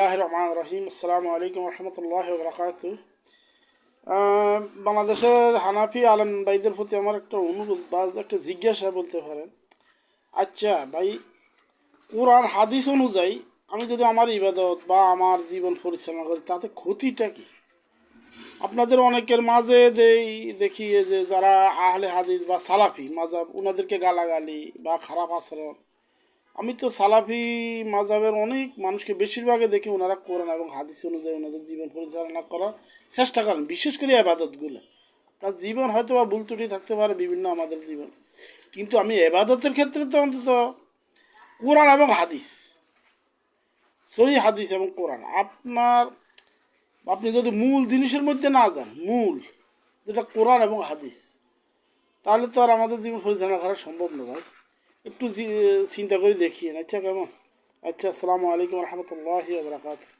রহমান রহিম আসসালামু আলাইকুম রহমতুল্লাহ বরকাতু। বাংলাদেশের হানাফি আলেম ভাইদের প্রতি আমার একটা অনুরোধ বা একটা জিজ্ঞাসা বলতে পারেন। আচ্ছা ভাই, কোরআন হাদিস অনুযায়ী আমি যদি আমার ইবাদত বা আমার জীবন পরিচালনা করি তাতে ক্ষতিটা কি? আপনাদের অনেকের মাঝে দেখি যে যারা আহলে হাদিস বা সালাফি মাজাব ওনাদেরকে গালাগালি বা খারাপ আচরণ। আমি তো সালাফি মাযহাবের অনেক মানুষকে বেশিরভাগে দেখি ওনারা কোরআন এবং হাদিস অনুযায়ী ওনাদের জীবন পরিচালনা করার চেষ্টা করেন, বিশেষ করে এবাদতগুলো। আপনার জীবন হয়তো বা ভুল ত্রুটি থাকতে পারে বিভিন্ন আমাদের জীবন, কিন্তু আমি এবাদতের ক্ষেত্রে তো অন্তত কোরআন এবং হাদিস, সহিহ হাদিস এবং কোরআন, আপনি যদি মূল জিনিসের মধ্যে না যান, মূল যেটা কোরআন এবং হাদিস, তাহলে তো আর আমাদের জীবন পরিচালনা করা সম্ভব না ভাই। একটু চিন্তা করে দেখিয়ে, আচ্ছা কেমন? আচ্ছা, আসসালামু আলাইকুম রহমতুল্লাহি ওয়া বারাকাতুহু।